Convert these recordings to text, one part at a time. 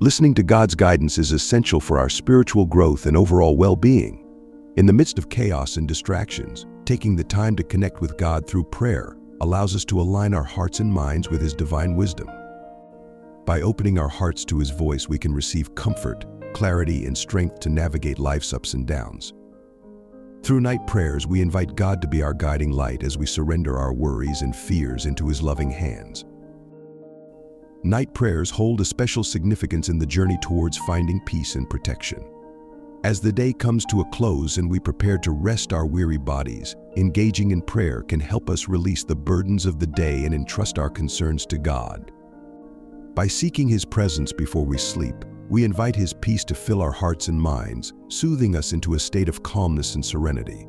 Listening to God's guidance is essential for our spiritual growth and overall well-being. In the midst of chaos and distractions, taking the time to connect with God through prayer allows us to align our hearts and minds with His divine wisdom. By opening our hearts to His voice, we can receive comfort, clarity, and strength to navigate life's ups and downs. Through night prayers, we invite God to be our guiding light as we surrender our worries and fears into His loving hands. Night prayers hold a special significance in the journey towards finding peace and protection. As the day comes to a close and we prepare to rest our weary bodies, engaging in prayer can help us release the burdens of the day and entrust our concerns to God. By seeking His presence before we sleep, we invite His peace to fill our hearts and minds, soothing us into a state of calmness and serenity.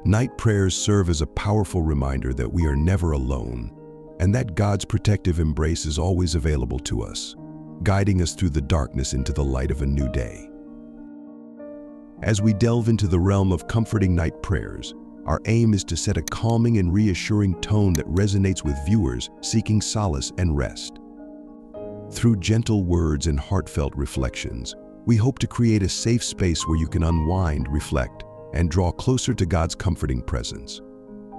Night prayers serve as a powerful reminder that we are never alone, and that God's protective embrace is always available to us, guiding us through the darkness into the light of a new day. As we delve into the realm of comforting night prayers, our aim is to set a calming and reassuring tone that resonates with viewers seeking solace and rest. Through gentle words and heartfelt reflections, we hope to create a safe space where you can unwind, reflect, and draw closer to God's comforting presence.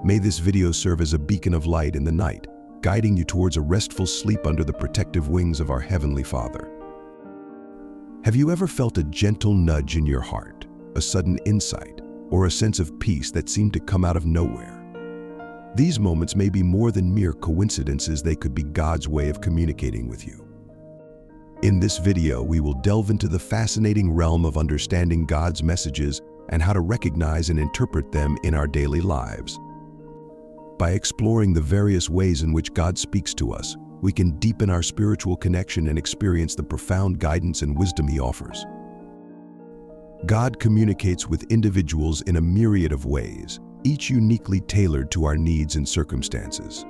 May this video serve as a beacon of light in the night, guiding you towards a restful sleep under the protective wings of our Heavenly Father. Have you ever felt a gentle nudge in your heart, a sudden insight, or a sense of peace that seemed to come out of nowhere? These moments may be more than mere coincidences. They could be God's way of communicating with you. In this video, we will delve into the fascinating realm of understanding God's messages and how to recognize and interpret them in our daily lives. By exploring the various ways in which God speaks to us, we can deepen our spiritual connection and experience the profound guidance and wisdom He offers. God communicates with individuals in a myriad of ways, each uniquely tailored to our needs and circumstances.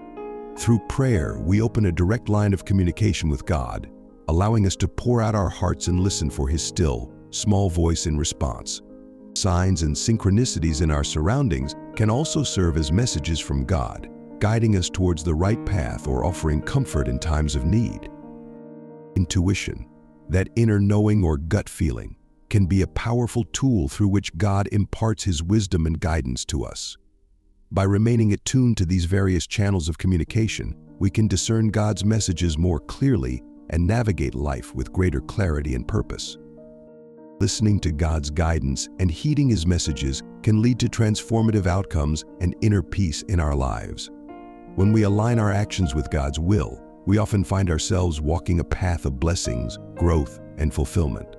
Through prayer, we open a direct line of communication with God, allowing us to pour out our hearts and listen for His still, small voice in response. Signs and synchronicities in our surroundings can also serve as messages from God, guiding us towards the right path or offering comfort in times of need. Intuition, that inner knowing or gut feeling, can be a powerful tool through which God imparts His wisdom and guidance to us. By remaining attuned to these various channels of communication, we can discern God's messages more clearly and navigate life with greater clarity and purpose. Listening to God's guidance and heeding His messages can lead to transformative outcomes and inner peace in our lives. When we align our actions with God's will, we often find ourselves walking a path of blessings, growth, and fulfillment.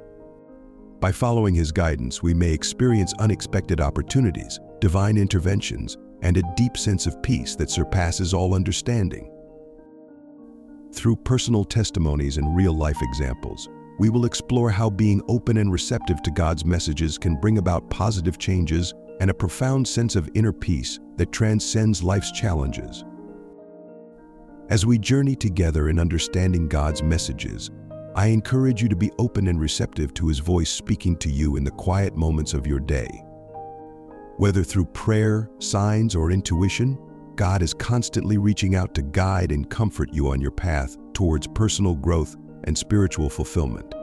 By following His guidance, we may experience unexpected opportunities, divine interventions, and a deep sense of peace that surpasses all understanding. Through personal testimonies and real-life examples, we will explore how being open and receptive to God's messages can bring about positive changes and a profound sense of inner peace that transcends life's challenges. As we journey together in understanding God's messages, I encourage you to be open and receptive to His voice speaking to you in the quiet moments of your day. Whether through prayer, signs, or intuition, God is constantly reaching out to guide and comfort you on your path towards personal growth and spiritual fulfillment.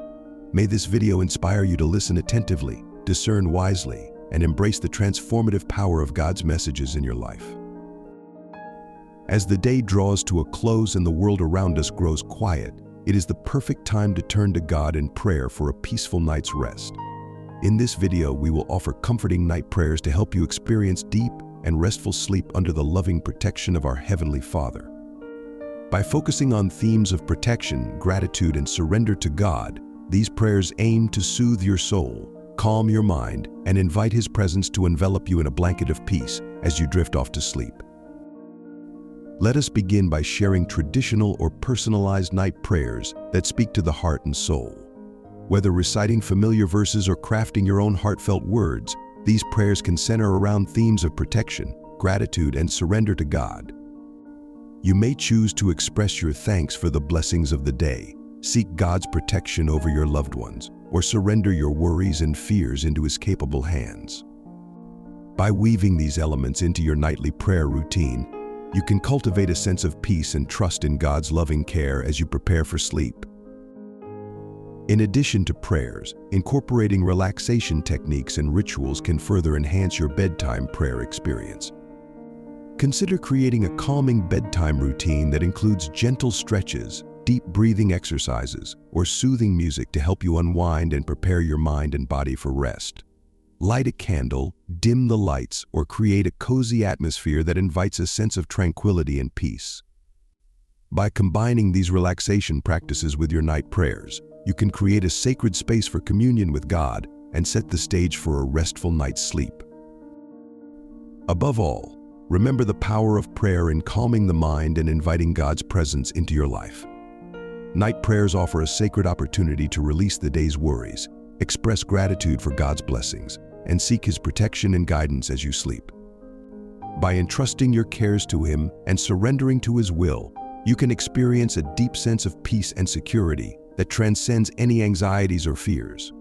May this video inspire you to listen attentively, discern wisely, and embrace the transformative power of God's messages in your life. As the day draws to a close and the world around us grows quiet, it is the perfect time to turn to God in prayer for a peaceful night's rest. In this video, we will offer comforting night prayers to help you experience deep and restful sleep under the loving protection of our Heavenly Father. By focusing on themes of protection, gratitude, and surrender to God, these prayers aim to soothe your soul, calm your mind, and invite His presence to envelop you in a blanket of peace as you drift off to sleep. Let us begin by sharing traditional or personalized night prayers that speak to the heart and soul. Whether reciting familiar verses or crafting your own heartfelt words, these prayers can center around themes of protection, gratitude, and surrender to God. You may choose to express your thanks for the blessings of the day, seek God's protection over your loved ones, or surrender your worries and fears into His capable hands. By weaving these elements into your nightly prayer routine, you can cultivate a sense of peace and trust in God's loving care as you prepare for sleep. In addition to prayers, incorporating relaxation techniques and rituals can further enhance your bedtime prayer experience. Consider creating a calming bedtime routine that includes gentle stretches, deep breathing exercises, or soothing music to help you unwind and prepare your mind and body for rest. Light a candle, dim the lights, or create a cozy atmosphere that invites a sense of tranquility and peace. By combining these relaxation practices with your night prayers, you can create a sacred space for communion with God and set the stage for a restful night's sleep. Above all, remember the power of prayer in calming the mind and inviting God's presence into your life. Night prayers offer a sacred opportunity to release the day's worries, express gratitude for God's blessings, and seek His protection and guidance as you sleep. By entrusting your cares to Him and surrendering to His will, you can experience a deep sense of peace and security that transcends any anxieties or fears.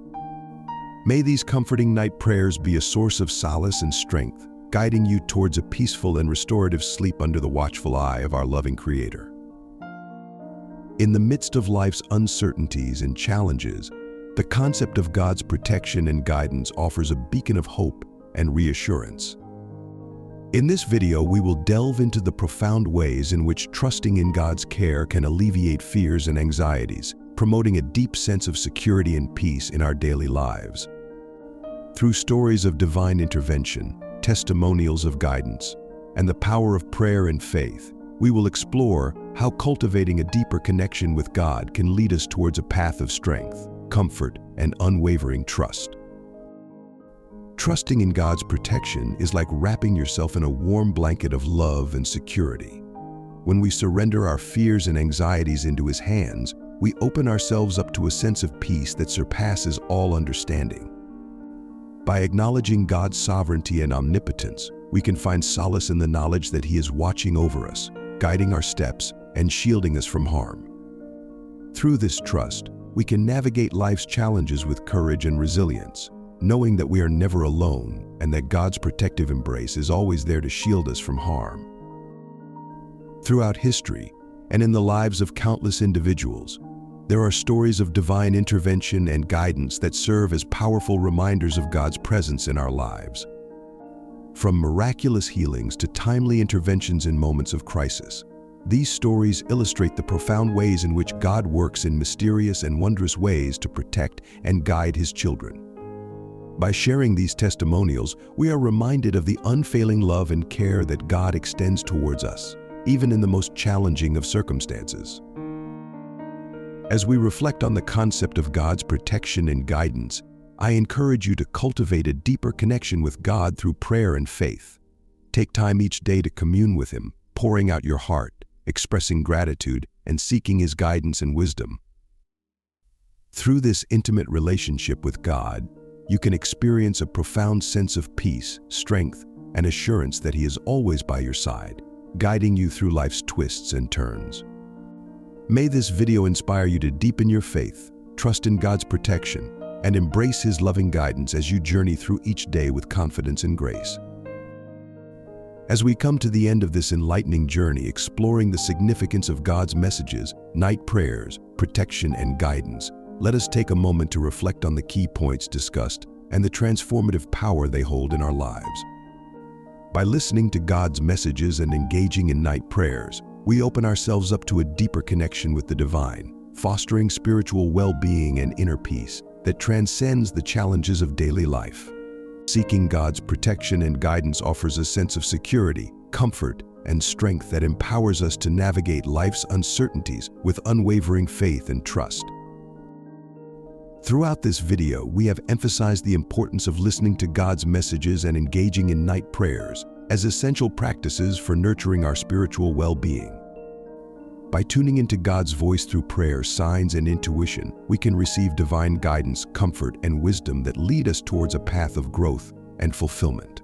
May these comforting night prayers be a source of solace and strength, guiding you towards a peaceful and restorative sleep under the watchful eye of our loving Creator. In the midst of life's uncertainties and challenges, the concept of God's protection and guidance offers a beacon of hope and reassurance. In this video, we will delve into the profound ways in which trusting in God's care can alleviate fears and anxieties, promoting a deep sense of security and peace in our daily lives. Through stories of divine intervention, testimonials of guidance, and the power of prayer and faith, we will explore how cultivating a deeper connection with God can lead us towards a path of strength, comfort, and unwavering trust. Trusting in God's protection is like wrapping yourself in a warm blanket of love and security. When we surrender our fears and anxieties into His hands, we open ourselves up to a sense of peace that surpasses all understanding. By acknowledging God's sovereignty and omnipotence, we can find solace in the knowledge that He is watching over us, guiding our steps, and shielding us from harm. Through this trust, we can navigate life's challenges with courage and resilience, knowing that we are never alone and that God's protective embrace is always there to shield us from harm. Throughout history, and in the lives of countless individuals, there are stories of divine intervention and guidance that serve as powerful reminders of God's presence in our lives. From miraculous healings to timely interventions in moments of crisis, these stories illustrate the profound ways in which God works in mysterious and wondrous ways to protect and guide His children. By sharing these testimonials, we are reminded of the unfailing love and care that God extends towards us, even in the most challenging of circumstances. As we reflect on the concept of God's protection and guidance, I encourage you to cultivate a deeper connection with God through prayer and faith. Take time each day to commune with Him, pouring out your heart, expressing gratitude, and seeking His guidance and wisdom. Through this intimate relationship with God, you can experience a profound sense of peace, strength, and assurance that He is always by your side, guiding you through life's twists and turns. May this video inspire you to deepen your faith, trust in God's protection, and embrace His loving guidance as you journey through each day with confidence and grace. As we come to the end of this enlightening journey exploring the significance of God's messages, night prayers, protection, and guidance, let us take a moment to reflect on the key points discussed and the transformative power they hold in our lives. By listening to God's messages and engaging in night prayers, we open ourselves up to a deeper connection with the divine, fostering spiritual well-being and inner peace that transcends the challenges of daily life. Seeking God's protection and guidance offers a sense of security, comfort, and strength that empowers us to navigate life's uncertainties with unwavering faith and trust. Throughout this video, we have emphasized the importance of listening to God's messages and engaging in night prayers as essential practices for nurturing our spiritual well-being. By tuning into God's voice through prayer, signs, and intuition, we can receive divine guidance, comfort, and wisdom that lead us towards a path of growth and fulfillment.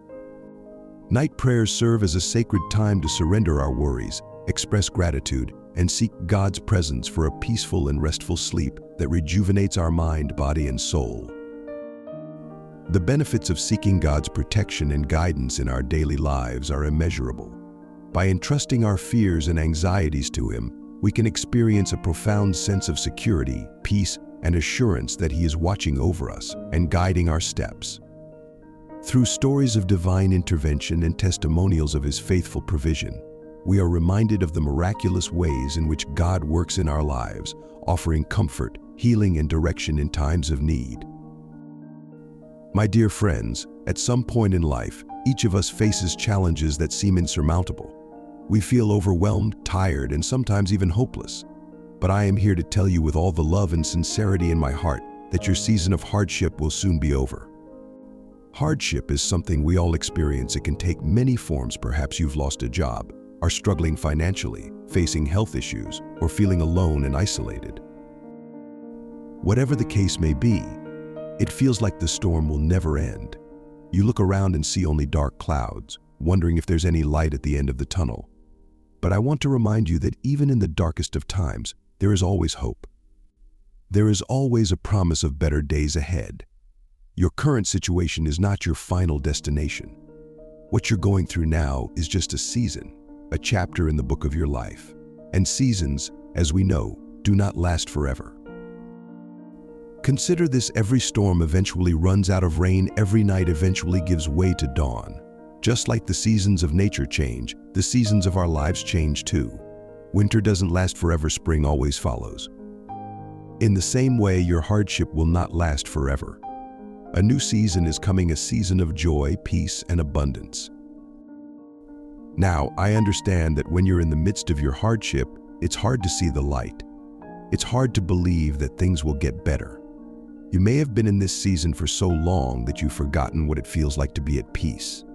Night prayers serve as a sacred time to surrender our worries, express gratitude, and seek God's presence for a peaceful and restful sleep that rejuvenates our mind, body, and soul. The benefits of seeking God's protection and guidance in our daily lives are immeasurable. By entrusting our fears and anxieties to Him, we can experience a profound sense of security, peace, an assurance that He is watching over us and guiding our steps. Through stories of divine intervention and testimonials of His faithful provision, we are reminded of the miraculous ways in which God works in our lives, offering comfort, healing, and direction in times of need. My dear friends, at some point in life, each of us faces challenges that seem insurmountable. We feel overwhelmed, tired, and sometimes even hopeless. But I am here to tell you with all the love and sincerity in my heart that your season of hardship will soon be over. Hardship is something we all experience. It can take many forms. Perhaps you've lost a job, are struggling financially, facing health issues, or feeling alone and isolated. Whatever the case may be, it feels like the storm will never end. You look around and see only dark clouds, wondering if there's any light at the end of the tunnel. But I want to remind you that even in the darkest of times, there is always hope. There is always a promise of better days ahead. Your current situation is not your final destination. What you're going through now is just a season, a chapter in the book of your life. And seasons, as we know, do not last forever. Consider this: every storm eventually runs out of rain, every night eventually gives way to dawn. Just like the seasons of nature change, the seasons of our lives change too. Winter doesn't last forever, spring always follows. In the same way, your hardship will not last forever. A new season is coming, a season of joy, peace, and abundance. Now, I understand that when you're in the midst of your hardship, it's hard to see the light. It's hard to believe that things will get better. You may have been in this season for so long that you've forgotten what it feels like to be at peace.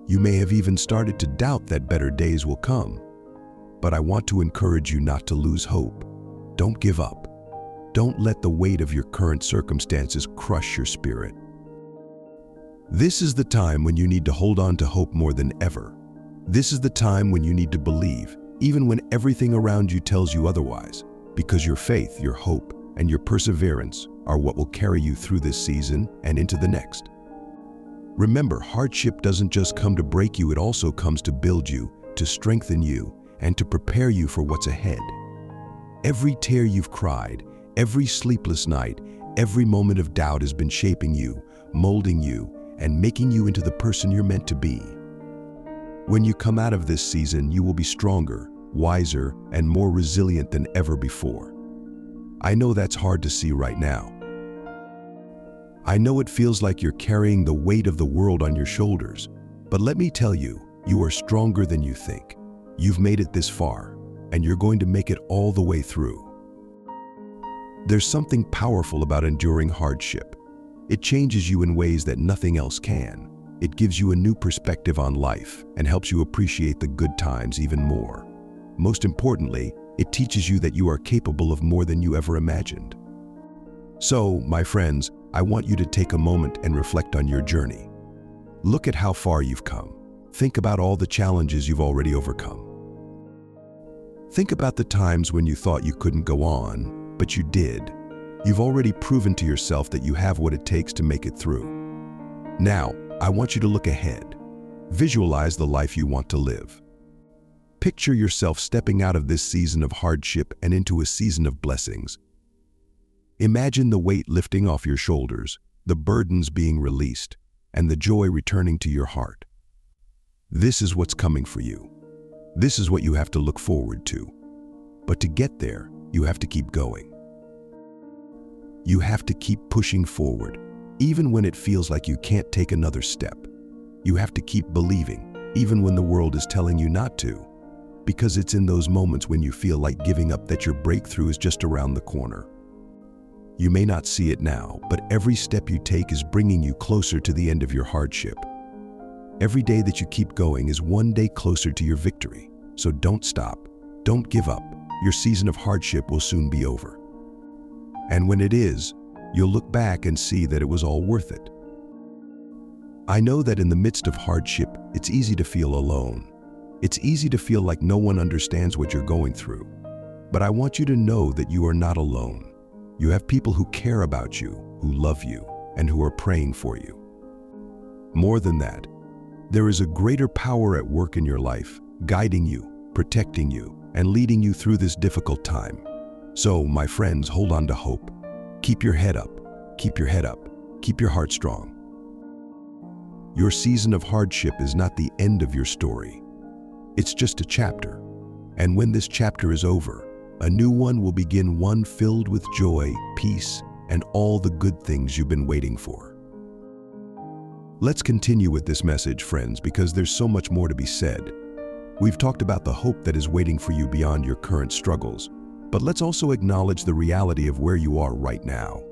You may have even started to doubt that better days will come. But I want to encourage you not to lose hope. Don't give up. Don't let the weight of your current circumstances crush your spirit. This is the time when you need to hold on to hope more than ever. This is the time when you need to believe, even when everything around you tells you otherwise, because your faith, your hope, and your perseverance are what will carry you through this season and into the next. Remember, hardship doesn't just come to break you, it also comes to build you, to strengthen you, and to prepare you for what's ahead. Every tear you've cried, every sleepless night, every moment of doubt has been shaping you, molding you, and making you into the person you're meant to be. When you come out of this season, you will be stronger, wiser, and more resilient than ever before. I know that's hard to see right now. I know it feels like you're carrying the weight of the world on your shoulders, but let me tell you, you are stronger than you think. You've made it this far, and you're going to make it all the way through. There's something powerful about enduring hardship. It changes you in ways that nothing else can. It gives you a new perspective on life and helps you appreciate the good times even more. Most importantly, it teaches you that you are capable of more than you ever imagined. So, my friends, I want you to take a moment and reflect on your journey. Look at how far you've come. Think about all the challenges you've already overcome. Think about the times when you thought you couldn't go on, but you did. You've already proven to yourself that you have what it takes to make it through. Now, I want you to look ahead. Visualize the life you want to live. Picture yourself stepping out of this season of hardship and into a season of blessings. Imagine the weight lifting off your shoulders, the burdens being released, and the joy returning to your heart. This is what's coming for you. This is what you have to look forward to. But to get there, you have to keep going. You have to keep pushing forward, even when it feels like you can't take another step. You have to keep believing, even when the world is telling you not to, because it's in those moments when you feel like giving up that your breakthrough is just around the corner. You may not see it now, but every step you take is bringing you closer to the end of your hardship. Every day that you keep going is one day closer to your victory. So don't stop. Don't give up. Your season of hardship will soon be over. And when it is, you'll look back and see that it was all worth it. I know that in the midst of hardship, it's easy to feel alone. It's easy to feel like no one understands what you're going through. But I want you to know that you are not alone. You have people who care about you, who love you, and who are praying for you. More than that, there is a greater power at work in your life, guiding you, protecting you, and leading you through this difficult time. So, my friends, hold on to hope. Keep your head up, keep your head up, keep your heart strong. Your season of hardship is not the end of your story. It's just a chapter. And when this chapter is over, a new one will begin, one filled with joy, peace, and all the good things you've been waiting for. Let's continue with this message, friends, because there's so much more to be said. We've talked about the hope that is waiting for you beyond your current struggles, but let's also acknowledge the reality of where you are right now.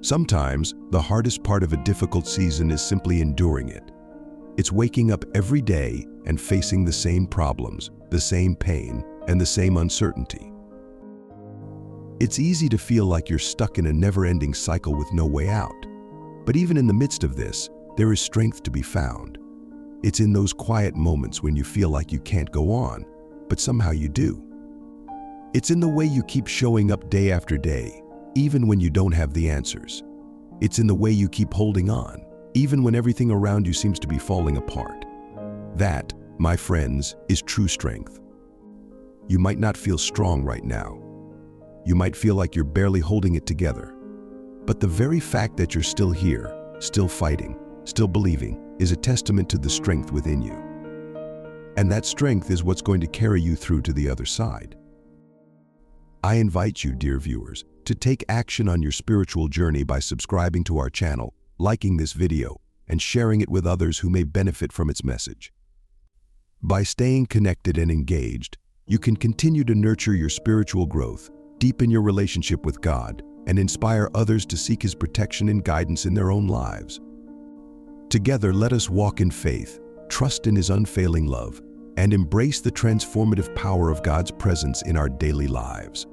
Sometimes, the hardest part of a difficult season is simply enduring it. It's waking up every day and facing the same problems, the same pain, and the same uncertainty. It's easy to feel like you're stuck in a never-ending cycle with no way out. But even in the midst of this, there is strength to be found. It's in those quiet moments when you feel like you can't go on, but somehow you do. It's in the way you keep showing up day after day, even when you don't have the answers. It's in the way you keep holding on, even when everything around you seems to be falling apart. That, my friends, is true strength. You might not feel strong right now. You might feel like you're barely holding it together. But the very fact that you're still here, still fighting, still believing, is a testament to the strength within you. And that strength is what's going to carry you through to the other side. I invite you, dear viewers, to take action on your spiritual journey by subscribing to our channel, liking this video, and sharing it with others who may benefit from its message. By staying connected and engaged, you can continue to nurture your spiritual growth, deepen your relationship with God, and inspire others to seek His protection and guidance in their own lives. Together, let us walk in faith, trust in His unfailing love, and embrace the transformative power of God's presence in our daily lives.